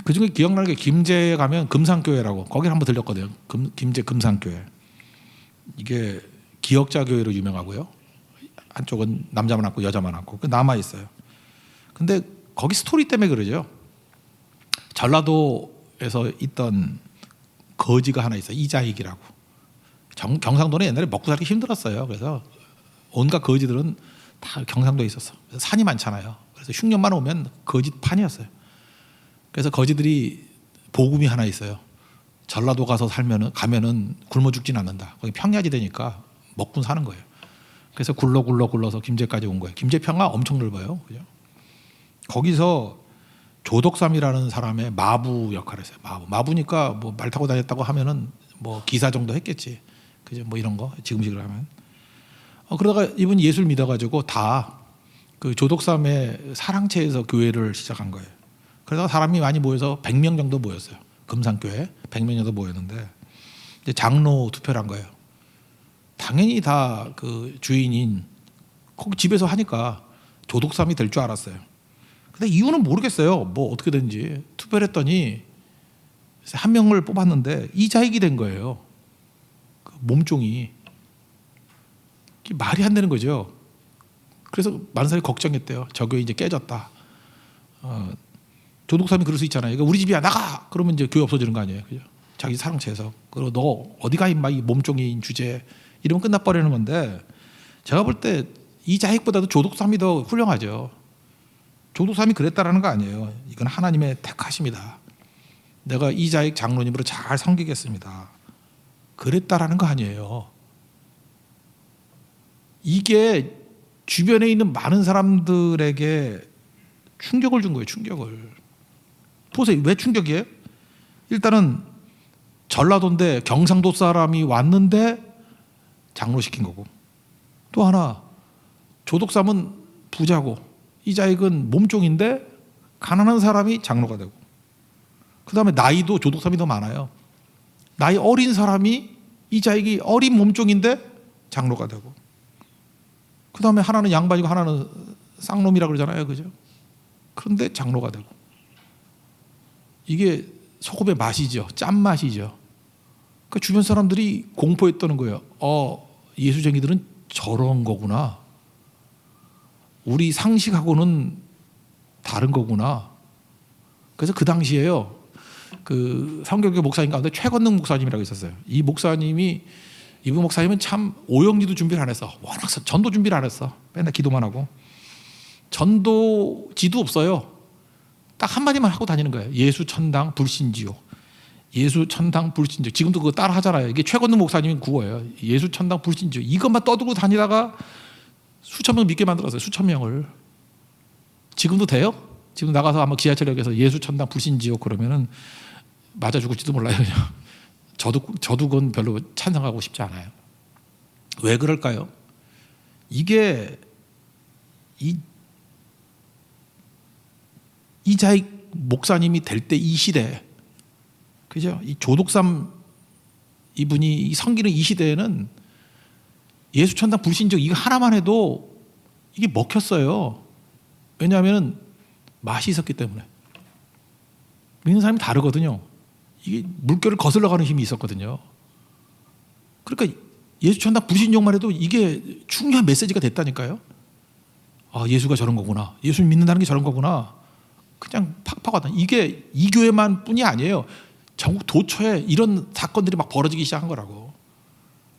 그 중에 기억나는 게 김제에 가면 금산교회라고 거기 한번 들렸거든요. 김제 금산교회. 이게 기역자 교회로 유명하고요. 한쪽은 남자만 앉고 여자만 앉고 남아 있어요. 근데 거기 스토리 때문에 그러죠. 전라도에서 있던 거지가 하나 있어요. 이자익이라고. 경상도는 옛날에 먹고 살기 힘들었어요. 그래서 온갖 거지들은 다 경상도에 있었어. 산이 많잖아요. 그래서 흉년만 오면 거지판이었어요. 그래서 거지들이 복음이 하나 있어요. 전라도 가서 가면은 굶어 죽진 않는다. 거기 평야지대니까 먹고 사는 거예요. 그래서 굴러서 김제까지 온 거예요. 김제 평야 엄청 넓어요. 그죠? 거기서 조덕삼이라는 사람의 마부 역할을 했어요. 마부니까 뭐 말 타고 다녔다고 하면은 뭐 기사 정도 했겠지. 그죠? 뭐 이런 거 지금식으로 하면. 그러다가 이분이 예수를 믿어가지고 다 그 조덕삼의 사랑채에서 교회를 시작한 거예요. 그러다가 사람이 많이 모여서 100명 정도 모였어요. 금산교회 100명 정도 모였는데 이제 장로 투표를 한 거예요. 당연히 다 그 주인인 거기 집에서 하니까 조덕삼이 될 줄 알았어요. 근데 이유는 모르겠어요. 뭐 어떻게 된지. 투표를 했더니 한 명을 뽑았는데 이자익이 된 거예요. 그 몸종이. 말이 안 되는 거죠. 그래서 많은 사람이 걱정했대요. 저 교회 이제 깨졌다. 조덕삼이 그럴 수 있잖아요. 그러니까 우리 집이야 나가. 그러면 이제 교회 없어지는 거 아니에요. 그죠? 자기 사랑채에서. 그리고 너 어디 가 임마 이 몸종인 주제. 이러면 끝나버리는 건데 제가 볼 때 이자익보다도 조덕삼이 더 훌륭하죠. 조덕삼이 그랬다라는 거 아니에요. 이건 하나님의 택하심이다. 내가 이자익 장로님으로 잘 섬기겠습니다. 그랬다라는 거 아니에요. 이게 주변에 있는 많은 사람들에게 충격을 준 거예요. 충격을. 보세요. 왜 충격이에요? 일단은 전라도인데 경상도 사람이 왔는데 장로시킨 거고, 또 하나 조덕삼은 부자고 이자익은 몸종인데 가난한 사람이 장로가 되고, 그 다음에 나이도 조덕삼이 더 많아요. 나이 어린 사람이 이자익이 어린 몸종인데 장로가 되고, 그 다음에 하나는 양반이고 하나는 쌍놈이라고 그러잖아요. 그죠? 그런데 장로가 되고. 이게 소금의 맛이죠. 짠맛이죠. 그 주변 사람들이 공포했다는 거예요. 예수쟁이들은 저런 거구나. 우리 상식하고는 다른 거구나. 그래서 그 당시에요. 그 성결교 목사님 가운데 최건능 목사님이라고 있었어요. 이분 목사님은 참 오영리도 준비를 안 했어. 워낙 전도 준비를 안 했어. 맨날 기도만 하고. 전도지도 없어요. 딱 한마디만 하고 다니는 거예요. 예수 천당 불신지옥. 예수 천당 불신지옥. 지금도 그거 따라 하잖아요. 이게 최건능 목사님이 구호예요. 예수 천당 불신지옥. 이것만 떠들고 다니다가 수천 명 믿게 만들었어요. 수천 명을. 지금도 돼요? 지금 나가서 아마 지하철역에서 예수 천당 불신지옥 그러면은 맞아 죽을지도 몰라요. 그냥. 저도 그건 별로 찬성하고 싶지 않아요. 왜 그럴까요? 이게 이자익 목사님이 될 때 이 시대, 그죠? 이 조덕삼 이분이 섬기는 이 시대에는 예수천당 불신지옥 이거 하나만 해도 이게 먹혔어요. 왜냐하면 맛이 있었기 때문에. 믿는 사람이 다르거든요. 이게 물결을 거슬러 가는 힘이 있었거든요. 그러니까 예수천당 불신지옥만 해도 이게 중요한 메시지가 됐다니까요. 예수가 저런 거구나. 예수 믿는다는 게 저런 거구나. 그냥 팍팍 하다. 이게 이 교회만 뿐이 아니에요. 전국 도처에 이런 사건들이 막 벌어지기 시작한 거라고.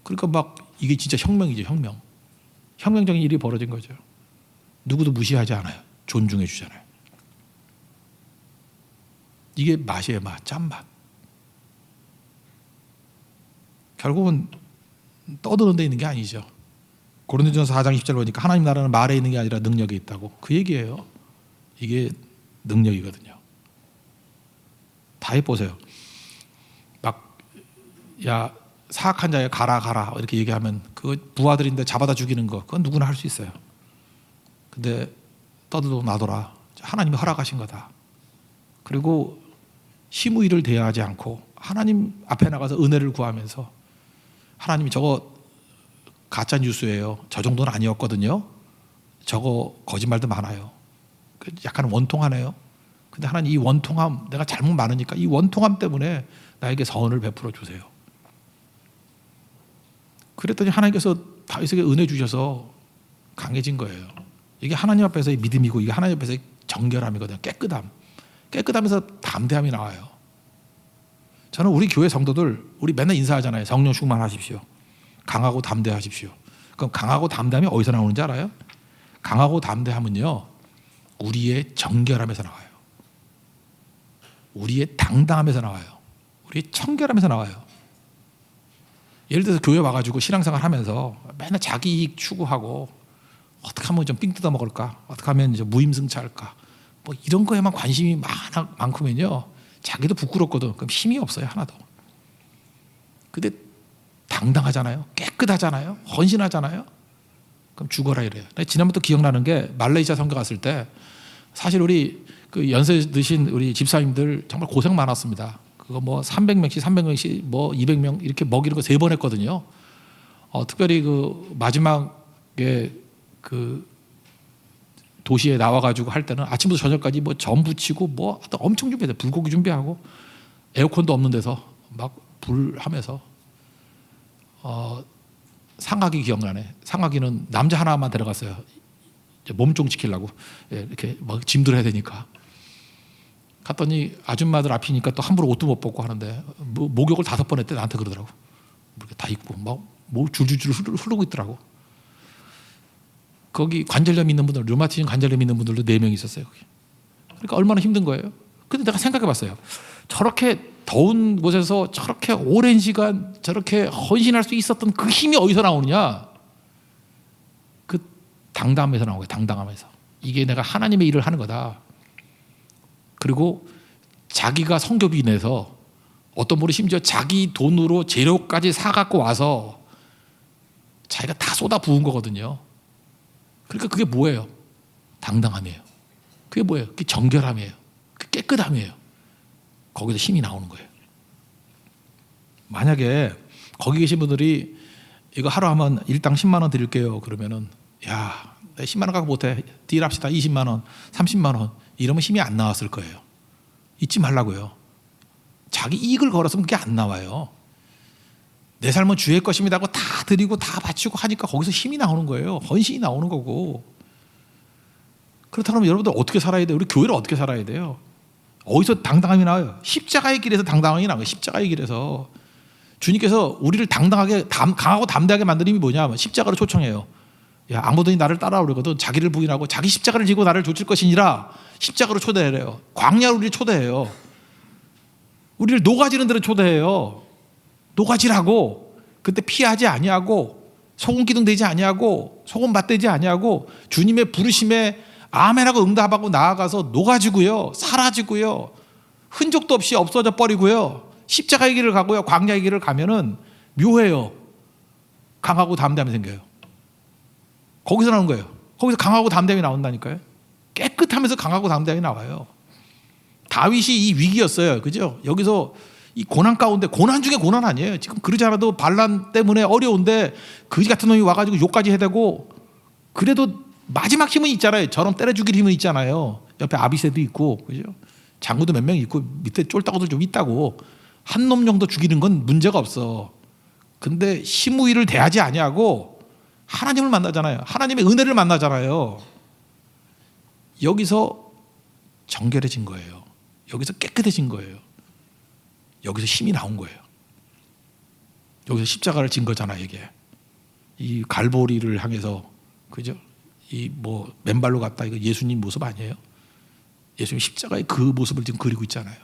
그러니까 막 이게 진짜 혁명이죠, 혁명. 혁명적인 일이 벌어진 거죠. 누구도 무시하지 않아요. 존중해 주잖아요. 이게 맛이에요, 맛, 짠맛. 결국은 떠드는 데 있는 게 아니죠. 고린도전서 4장 10절 보니까 하나님 나라는 말에 있는 게 아니라 능력에 있다고. 그 얘기예요. 이게 능력이거든요. 다 해보세요. 막 야 사악한 자에 가라 이렇게 얘기하면 그 부하들인데 잡아다 죽이는 거 그건 누구나 할 수 있어요. 근데 떠들고 나더라. 하나님이 허락하신 거다. 그리고 심의를 대하지 않고 하나님 앞에 나가서 은혜를 구하면서 하나님이 저거 가짜 뉴스예요. 저 정도는 아니었거든요. 저거 거짓말도 많아요. 약간 원통하네요. 근데 하나님 이 원통함, 내가 잘못 많으니까 이 원통함 때문에 나에게 선을 베풀어 주세요. 그랬더니 하나님께서 다윗에게 은혜 주셔서 강해진 거예요. 이게 하나님 앞에서의 믿음이고 이게 하나님 앞에서의 정결함이거든요. 깨끗함. 깨끗하면서 담대함이 나와요. 저는 우리 교회 성도들 우리 맨날 인사하잖아요. 성령 충만하십시오. 강하고 담대하십시오. 그럼 강하고 담대함이 어디서 나오는지 알아요? 강하고 담대함은요, 우리의 정결함에서 나와요. 우리의 당당함에서 나와요. 우리의 청결함에서 나와요. 예를 들어서 교회 와가지고 신앙생활 하면서 맨날 자기 이익 추구하고 어떻게 하면 좀 삥 뜯어 먹을까? 어떻게 하면 이제 무임승차할까? 뭐 이런 거에만 관심이 많으면요, 자기도 부끄럽거든. 그럼 힘이 없어요, 하나도. 근데 당당하잖아요. 깨끗하잖아요. 헌신하잖아요. 그럼 죽어라 이래요. 지난번부터 기억나는 게 말레이시아 선교 갔을 때 사실 우리 그 연세 드신 우리 집사님들 정말 고생 많았습니다. 그거 뭐 300명씩 300명씩 뭐 200명 이렇게 먹이는 거 3번 했거든요. 특별히 그 마지막에 그 도시에 나와가지고 할 때는 아침부터 저녁까지 뭐 전 부치고 뭐 엄청 준비해요. 불고기 준비하고 에어컨도 없는 데서 막 불 하면서 상하기 기억나네. 상하기는 남자 하나만 데려갔어요. 몸종 지키려고. 이렇게 막 짐들 해야 되니까. 갔더니 아줌마들 앞이니까 또 함부로 옷도 못 벗고 하는데 목욕을 5번 했대. 나한테 그러더라고. 이렇게 다 입고 막 줄줄줄 흐르고 있더라고. 거기 관절염 있는 분들, 류마티즘 관절염 있는 분들도 4명 있었어요. 거기. 그러니까 얼마나 힘든 거예요. 근데 내가 생각해 봤어요. 저렇게 더운 곳에서 저렇게 오랜 시간 저렇게 헌신할 수 있었던 그 힘이 어디서 나오느냐? 그 당당함에서 나온 거예요. 당당함에서. 이게 내가 하나님의 일을 하는 거다. 그리고 자기가 성교비 내서 어떤 분이 심지어 자기 돈으로 재료까지 사갖고 와서 자기가 다 쏟아 부은 거거든요. 그러니까 그게 뭐예요? 당당함이에요. 그게 뭐예요? 그게 정결함이에요. 그게 깨끗함이에요. 거기서 힘이 나오는 거예요. 만약에 거기 계신 분들이 이거 하루 하면 일당 10만 원 드릴게요. 그러면은 야, 내 10만 원 갖고 못해. 딜합시다. 20만 원, 30만 원. 이러면 힘이 안 나왔을 거예요. 잊지 말라고요. 자기 이익을 걸었으면 그게 안 나와요. 내 삶은 주의 것입니다 하고 다 드리고 다 바치고 하니까 거기서 힘이 나오는 거예요. 헌신이 나오는 거고. 그렇다면 여러분들 어떻게 살아야 돼요? 우리 교회를 어떻게 살아야 돼요? 어디서 당당함이 나와요? 십자가의 길에서 당당함이 나와요. 십자가의 길에서. 주님께서 우리를 당당하게 강하고 담대하게 만드는 힘이 뭐냐? 십자가로 초청해요. 야, 아무든지 나를 따라오라 그러거든. 자기를 부인하고 자기 십자가를 지고 나를 좇을 것이니라. 십자가로 초대해요. 광야로 우리를 초대해요. 우리를 녹아지는 데로 초대해요. 녹아지라고. 그때 피하지 아니하고 소금 기둥 되지 아니하고 소금 밭되지 아니하고 주님의 부르심에 아멘하고 응답하고 나아가서 녹아지고요. 사라지고요. 흔적도 없이 없어져 버리고요. 십자가의 길을 가고요. 광야의 길을 가면은 묘해요. 강하고 담대함이 생겨요. 거기서 나오는 거예요. 거기서 강하고 담대함이 나온다니까요. 깨끗하면서 강하고 담대함이 나와요. 다윗이 이 위기였어요. 그죠? 여기서 이 고난 가운데, 고난 중에 고난 아니에요. 지금 그러지 않아도 반란 때문에 어려운데 거지 같은 놈이 와가지고 욕까지 해대고, 그래도 마지막 힘은 있잖아요. 저런 때려 죽일 힘은 있잖아요. 옆에 아비새도 있고, 그죠? 장구도 몇 명 있고 밑에 쫄따구들 좀 있다고. 한 놈 정도 죽이는 건 문제가 없어. 근데 심의를 대하지 아니하고 하나님을 만나잖아요. 하나님의 은혜를 만나잖아요. 여기서 정결해진 거예요. 여기서 깨끗해진 거예요. 여기서 힘이 나온 거예요. 여기서 십자가를 진 거잖아 이게. 이 갈보리를 향해서 그죠? 이 뭐 맨발로 갔다 이거 예수님 모습 아니에요? 예수님 십자가의 그 모습을 지금 그리고 있잖아요.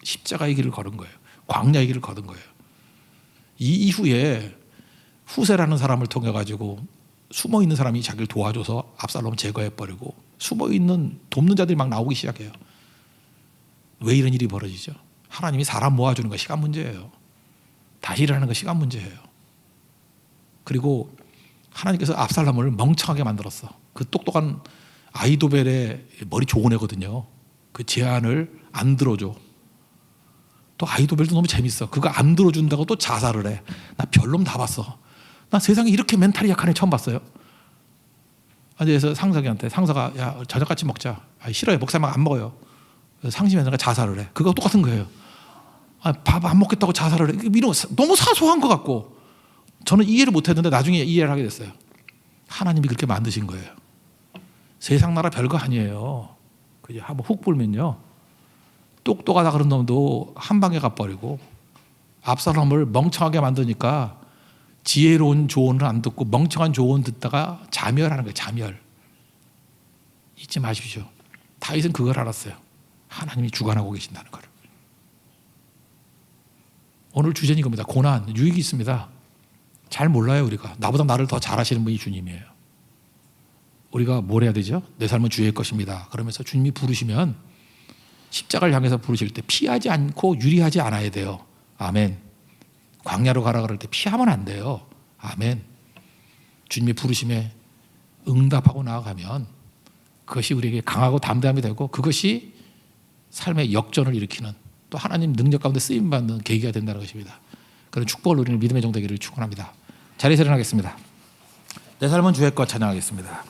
십자가의 길을 걸은 거예요. 광야의 길을 걸은 거예요. 이 이후에 후세라는 사람을 통해 가지고 숨어 있는 사람이 자기를 도와줘서 압살롬을 제거해 버리고 숨어 있는 돕는 자들이 막 나오기 시작해요. 왜 이런 일이 벌어지죠? 하나님이 사람 모아주는 거 시간 문제예요. 다시 일하는 거 시간 문제예요. 그리고 하나님께서 압살롬을 멍청하게 만들었어. 그 똑똑한 아히도벨의 머리 좋은 애거든요. 그 제안을 안 들어줘. 또 아히도벨도 너무 재밌어. 그거 안 들어준다고 또 자살을 해. 나 별놈 다 봤어. 나 세상에 이렇게 멘탈이 약한 애 처음 봤어요. 그래서 상석이한테 상석아 야 저녁같이 먹자. 아, 싫어요. 목사님 안 먹어요. 상심해서 자살을 해. 그거 똑같은 거예요. 아, 밥 안 먹겠다고 자살을 해. 이런 너무 사소한 것 같고 저는 이해를 못했는데 나중에 이해를 하게 됐어요. 하나님이 그렇게 만드신 거예요. 세상 나라 별거 아니에요. 그죠? 한번 훅 불면요. 똑똑하다 그런 놈도 한 방에 가버리고 압살롬을 멍청하게 만드니까 지혜로운 조언을 안 듣고 멍청한 조언 듣다가 자멸하는 거예요. 자멸. 잊지 마십시오. 다윗은 그걸 알았어요. 하나님이 주관하고 계신다는 걸. 오늘 주제는 이겁니다. 고난, 유익이 있습니다. 잘 몰라요 우리가. 나보다 나를 더 잘 아시는 분이 주님이에요. 우리가 뭘 해야 되죠? 내 삶은 주의 것입니다. 그러면서 주님이 부르시면 십자가를 향해서 부르실 때 피하지 않고 유리하지 않아야 돼요. 아멘. 광야로 가라 그럴 때 피하면 안 돼요. 아멘. 주님이 부르심에 응답하고 나아가면 그것이 우리에게 강하고 담대함이 되고 그것이 삶의 역전을 일으키는 또 하나님 능력 가운데 쓰임받는 계기가 된다는 것입니다. 그런 축복을 누리는 믿음의 종 되기를 축원합니다. 자리에서 일어나겠습니다. 내 삶은 주의 것 찬양하겠습니다.